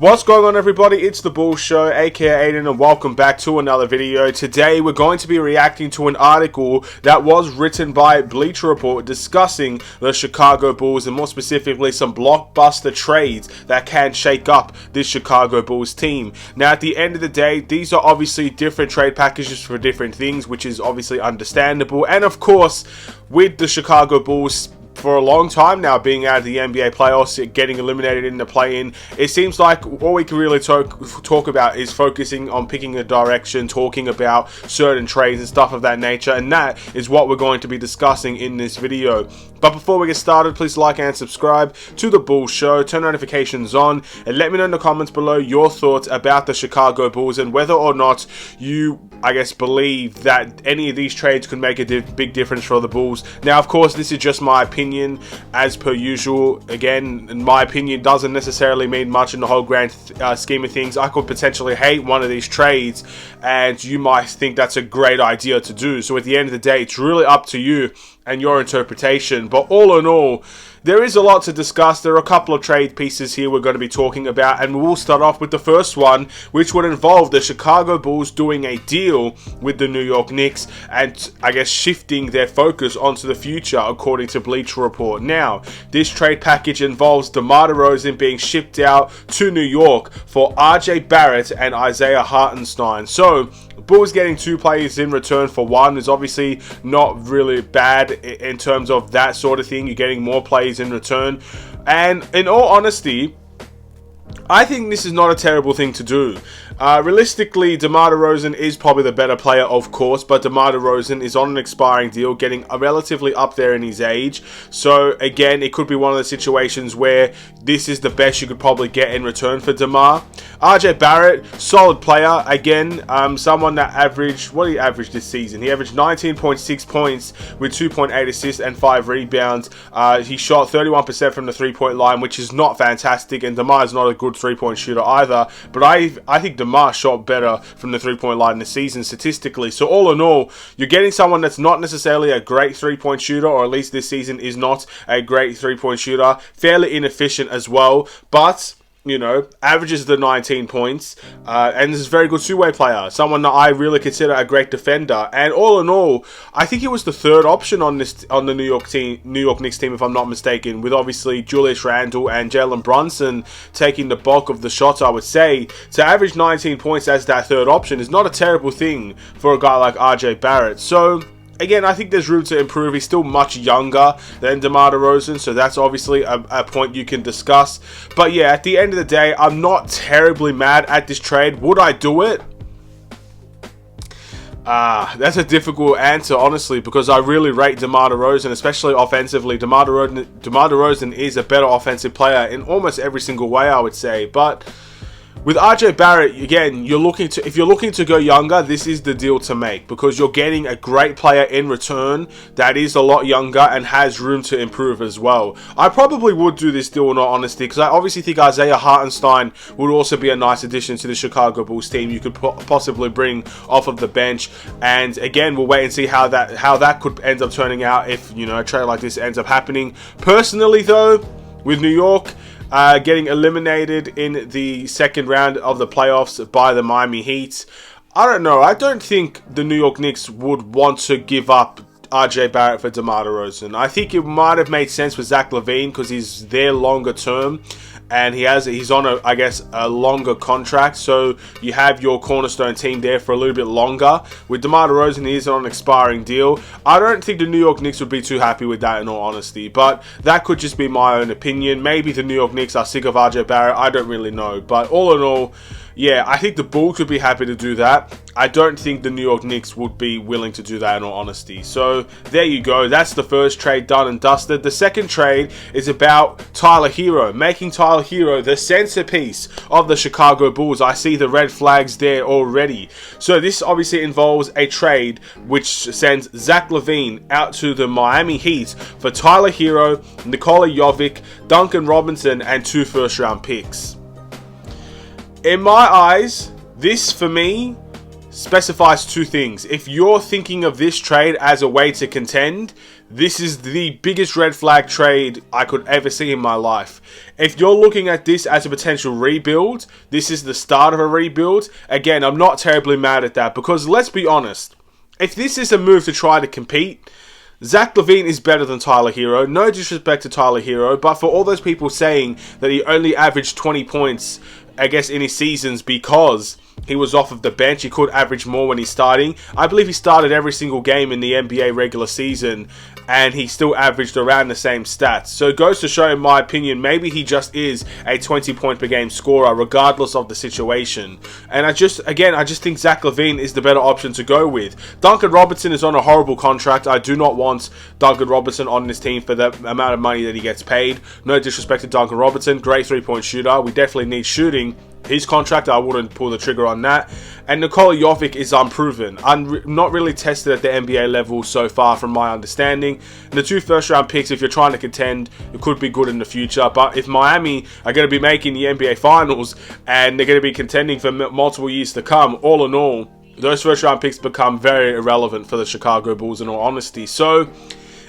What's going on, everybody? It's the Bull Show, aka Aiden, and welcome back to another video. Today we're going to be reacting to an article that was written by Bleachers Report discussing the Chicago Bulls and more specifically some blockbuster trades that can shake up this Chicago Bulls team. Now, at the end of the day, these are obviously different trade packages for different things, which is obviously understandable. And of course, with the Chicago Bulls for a long time now being out of the NBA playoffs, getting eliminated in the play-in, it seems like all we can really talk about is focusing on picking a direction, talking about certain trades and stuff of that nature, and that is what we're going to be discussing in this video. But before we get started, please like and subscribe to the Bulls Show, turn notifications on, and let me know in the comments below your thoughts about the Chicago Bulls and whether or not you, believe that any of these trades could make a big difference for the Bulls. Now, of course, this is just my opinion, as per usual. Again, my opinion doesn't necessarily mean much in the whole grand scheme of things. I could potentially hate one of these trades, and you might think that's a great idea to do. So at the end of the day, it's really up to you and your interpretation. But all in all, there is a lot to discuss. There are a couple of trade pieces here we're going to be talking about, and we'll start off with the first one, which would involve the Chicago Bulls doing a deal with the New York Knicks and shifting their focus onto the future, according to Bleachers Report. Now, this trade package involves DeMar DeRozan being shipped out to New York for RJ Barrett and Isaiah Hartenstein. So Bulls getting two players in return for one is obviously not really bad in terms of that sort of thing. You're getting more players in return, and in all honesty, I think this is not a terrible thing to do. Realistically, DeMar DeRozan is probably the better player, of course, but DeMar DeRozan is on an expiring deal, getting relatively up there in his age. So again, it could be one of the situations where this is the best you could probably get in return for DeMar. RJ Barrett, solid player. Again, someone that averaged, what did he average this season? He averaged 19.6 points with 2.8 assists and 5 rebounds. He shot 31% from the three-point line, which is not fantastic, and DeMar is not a good three-point shooter either, but I think DeMar shot better from the three-point line this season statistically. So all in all, you're getting someone that's not necessarily a great three-point shooter, or at least this season is not a great three-point shooter, fairly inefficient as well, but averages the 19 points, and is a very good two-way player, someone that I really consider a great defender. And all in all, I think he was the third option on the New York Knicks team, if I'm not mistaken, with obviously Julius Randle and Jalen Brunson taking the bulk of the shots. I would say to average 19 points as that third option is not a terrible thing for a guy like RJ Barrett. So again, I think there's room to improve. He's still much younger than DeMar DeRozan, so that's obviously a point you can discuss. But yeah, at the end of the day, I'm not terribly mad at this trade. Would I do it? That's a difficult answer, honestly, because I really rate DeMar DeRozan, especially offensively. DeMar DeRozan is a better offensive player in almost every single way, I would say. But with RJ Barrett, again, if you're looking to go younger, this is the deal to make, because you're getting a great player in return that is a lot younger and has room to improve as well. I probably would do this deal in all honesty, because I obviously think Isaiah Hartenstein would also be a nice addition to the Chicago Bulls team. You could possibly bring off of the bench, and again, we'll wait and see how that could end up turning out if a trade like this ends up happening. Personally, though, with New York getting eliminated in the second round of the playoffs by the Miami Heat, I don't know. I don't think the New York Knicks would want to give up RJ Barrett for DeMar DeRozan. I think it might have made sense with Zach LaVine because he's there longer term, and he's on a longer contract, so you have your cornerstone team there for a little bit longer. With DeMar DeRozan, he is on an expiring deal. I don't think the New York Knicks would be too happy with that, in all honesty, but that could just be my own opinion. Maybe the New York Knicks are sick of RJ Barrett, I don't really know, but all in all, yeah, I think the Bulls would be happy to do that. I don't think the New York Knicks would be willing to do that, in all honesty. So there you go. That's the first trade done and dusted. The second trade is about Tyler Hero, making Tyler Hero the centerpiece of the Chicago Bulls. I see the red flags there already. So this obviously involves a trade which sends Zach LaVine out to the Miami Heat for Tyler Hero, Nikola Jovic, Duncan Robinson, and 2 first-round picks. In my eyes, this for me specifies two things. If you're thinking of this trade as a way to contend, this is the biggest red flag trade I could ever see in my life. If you're looking at this as a potential rebuild, this is the start of a rebuild. Again, I'm not terribly mad at that, because let's be honest, if this is a move to try to compete, Zach LaVine is better than Tyler Hero. No disrespect to Tyler Hero, but for all those people saying that he only averaged 20 points, I guess, in his seasons because he was off of the bench, he could average more when he's starting. I believe he started every single game in the NBA regular season, and he still averaged around the same stats. So it goes to show, in my opinion, maybe he just is a 20 point per game scorer, regardless of the situation. And I just think Zach LaVine is the better option to go with. Duncan Robinson is on a horrible contract. I do not want Duncan Robinson on this team for the amount of money that he gets paid. No disrespect to Duncan Robinson, great 3-point shooter. We definitely need shooting. His contract, I wouldn't pull the trigger on that. And Nikola Jovic is unproven. Not really tested at the NBA level so far, from my understanding. And the 2 first-round picks, if you're trying to contend, it could be good in the future. But if Miami are going to be making the NBA Finals and they're going to be contending for multiple years to come, all in all, those first-round picks become very irrelevant for the Chicago Bulls, in all honesty. So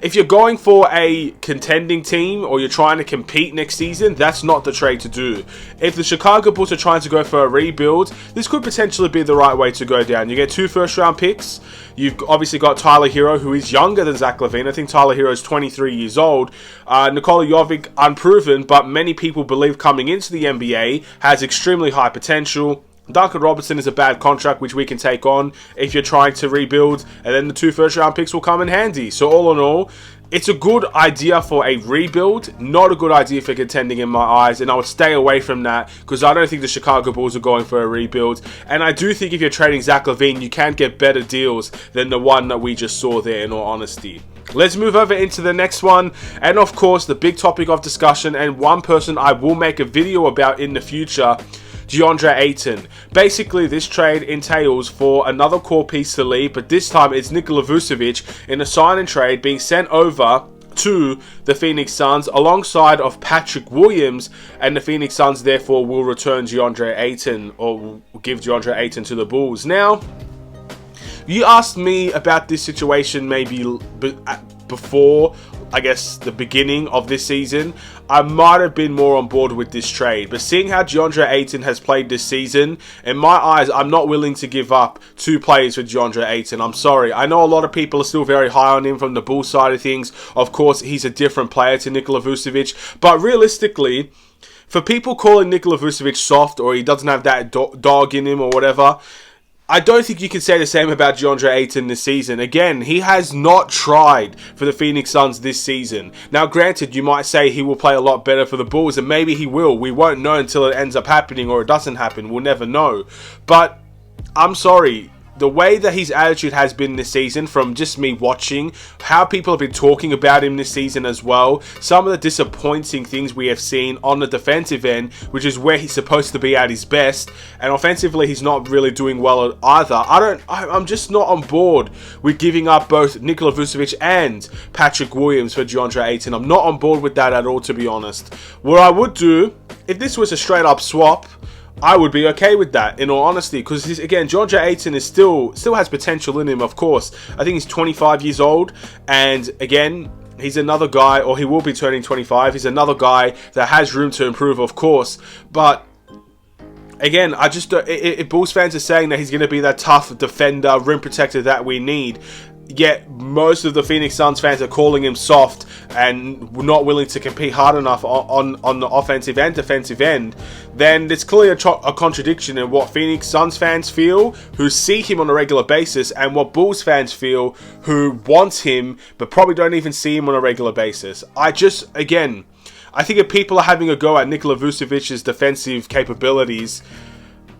if you're going for a contending team or you're trying to compete next season, that's not the trade to do. If the Chicago Bulls are trying to go for a rebuild, this could potentially be the right way to go down. You get 2 first-round picks. You've obviously got Tyler Hero, who is younger than Zach LaVine. I think Tyler Hero is 23 years old. Nikola Jovic, unproven, but many people believe coming into the NBA has extremely high potential. Duncan Robinson is a bad contract, which we can take on if you're trying to rebuild, and then the 2 first-round picks will come in handy. So all in all, it's a good idea for a rebuild, not a good idea for contending in my eyes, and I would stay away from that because I don't think the Chicago Bulls are going for a rebuild. And I do think if you're trading Zach LaVine, you can get better deals than the one that we just saw there, in all honesty. Let's move over into the next one, and of course, the big topic of discussion, and one person I will make a video about in the future, DeAndre Ayton. Basically, this trade entails for another core piece to leave, but this time it's Nikola Vucevic in a sign and trade being sent over to the Phoenix Suns alongside of Patrick Williams, and the Phoenix Suns therefore will return DeAndre Ayton, or will give DeAndre Ayton to the Bulls. Now, you asked me about this situation maybe before, I guess, the beginning of this season, I might have been more on board with this trade. But seeing how DeAndre Ayton has played this season, in my eyes, I'm not willing to give up 2 players for DeAndre Ayton. I'm sorry. I know a lot of people are still very high on him from the Bulls side of things. Of course, he's a different player to Nikola Vucevic. But realistically, for people calling Nikola Vucevic soft, or he doesn't have that dog in him or whatever, I don't think you can say the same about DeAndre Ayton this season. Again, he has not tried for the Phoenix Suns this season. Now, granted, you might say he will play a lot better for the Bulls, and maybe he will. We won't know until it ends up happening, or it doesn't happen. We'll never know. But I'm sorry. The way that his attitude has been this season, from just me watching, how people have been talking about him this season as well, some of the disappointing things we have seen on the defensive end, which is where he's supposed to be at his best, and offensively he's not really doing well either. I'm just not on board with giving up both Nikola Vucevic and Patrick Williams for DeAndre Ayton. I'm not on board with that at all, to be honest. What I would do, if this was a straight up swap, I would be okay with that, in all honesty, because again, DeAndre Ayton is still has potential in him, of course. I think he's 25 years old, and again, he's another guy, or he will be turning 25. He's another guy that has room to improve, of course, but again, if Bulls fans are saying that he's going to be that tough defender, rim protector that we need, yet most of the Phoenix Suns fans are calling him soft and not willing to compete hard enough on the offensive and defensive end, then there's clearly a contradiction in what Phoenix Suns fans feel, who see him on a regular basis, and what Bulls fans feel, who want him but probably don't even see him on a regular basis. I think if people are having a go at Nikola Vucevic's defensive capabilities,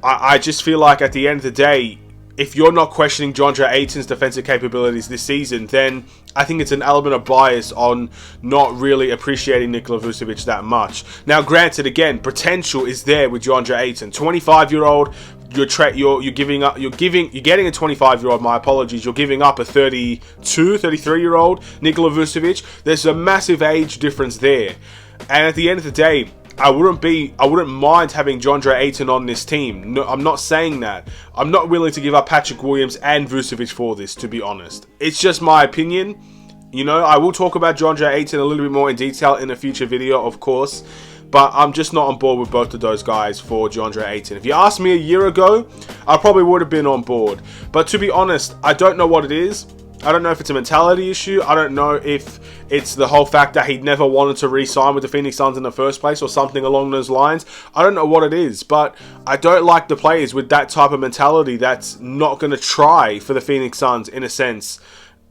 I just feel like at the end of the day, if you're not questioning DeAndre Ayton's defensive capabilities this season, then I think it's an element of bias on not really appreciating Nikola Vucevic that much. Now, granted, again, potential is there with DeAndre Ayton. 25-year-old, you're getting a 25-year-old, my apologies, you're giving up a 33-year-old Nikola Vucevic. There's a massive age difference there. And at the end of the day, I wouldn't mind having DeAndre Ayton on this team. No, I'm not saying that. I'm not willing to give up Patrick Williams and Vucevic for this, to be honest. It's just my opinion. You know, I will talk about DeAndre Ayton a little bit more in detail in a future video, of course. But I'm just not on board with both of those guys for DeAndre Ayton. If you asked me a year ago, I probably would have been on board. But to be honest, I don't know what it is. I don't know if it's a mentality issue. I don't know if it's the whole fact that he never wanted to re-sign with the Phoenix Suns in the first place or something along those lines. I don't know what it is, but I don't like the players with that type of mentality that's not going to try for the Phoenix Suns in a sense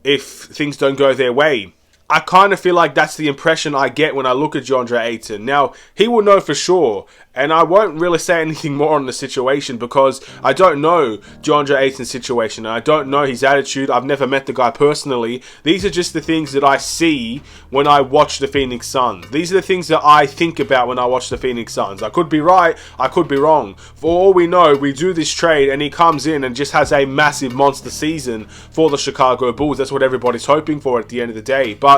if things don't go their way. I kind of feel like that's the impression I get when I look at DeAndre Ayton. Now, he will know for sure, and I won't really say anything more on the situation because I don't know DeAndre Ayton's situation, and I don't know his attitude. I've never met the guy personally. These are just the things that I see when I watch the Phoenix Suns. These are the things that I think about when I watch the Phoenix Suns. I could be right, I could be wrong. For all we know, we do this trade, and he comes in and just has a massive monster season for the Chicago Bulls. That's what everybody's hoping for at the end of the day. But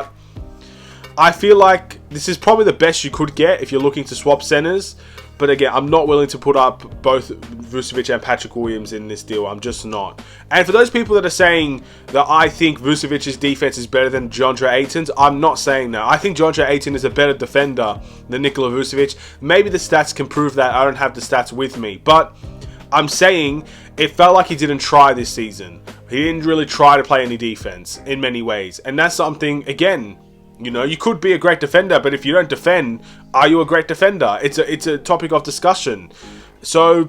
I feel like this is probably the best you could get if you're looking to swap centers. But again, I'm not willing to put up both Vucevic and Patrick Williams in this deal. I'm just not. And for those people that are saying that I think Vucevic's defense is better than DeAndre Ayton's, I'm not saying that. I think DeAndre Ayton is a better defender than Nikola Vucevic. Maybe the stats can prove that. I don't have the stats with me. But I'm saying it felt like he didn't try this season. He didn't really try to play any defense in many ways. And that's something, again, you know, you could be a great defender, but if you don't defend, are you a great defender? It's a topic of discussion. So,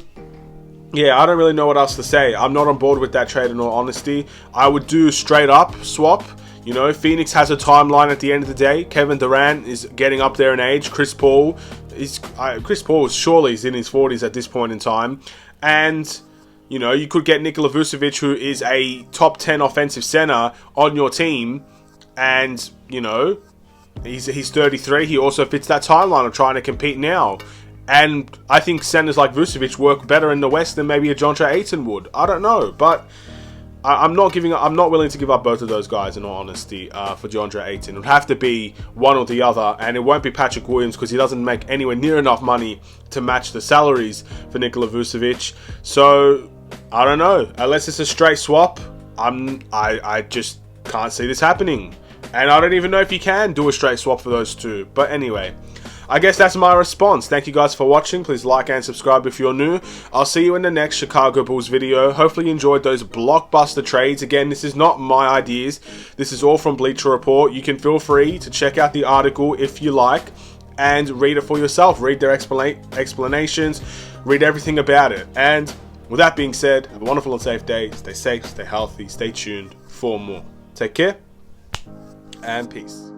yeah, I don't really know what else to say. I'm not on board with that trade in all honesty. I would do straight up swap. You know, Phoenix has a timeline at the end of the day. Kevin Durant is getting up there in age. Chris Paul surely is in his 40s at this point in time. And, you know, you could get Nikola Vucevic, who is a top 10 offensive center on your team. And, you know, he's 33. He also fits that timeline of trying to compete now. And I think centers like Vucevic work better in the West than maybe a DeAndre Ayton would. I don't know. But I'm not willing to give up both of those guys, in all honesty, for DeAndre Ayton. It would have to be one or the other. And it won't be Patrick Williams because he doesn't make anywhere near enough money to match the salaries for Nikola Vucevic. So, I don't know. Unless it's a straight swap, I just can't see this happening. And I don't even know if you can do a straight swap for those two. But anyway, I guess that's my response. Thank you guys for watching. Please like and subscribe if you're new. I'll see you in the next Chicago Bulls video. Hopefully you enjoyed those blockbuster trades. Again, this is not my ideas. This is all from Bleachers Report. You can feel free to check out the article if you like and read it for yourself. Read their explanations. Read everything about it. And with that being said, have a wonderful and safe day. Stay safe, stay healthy, stay tuned for more. Take care. And peace.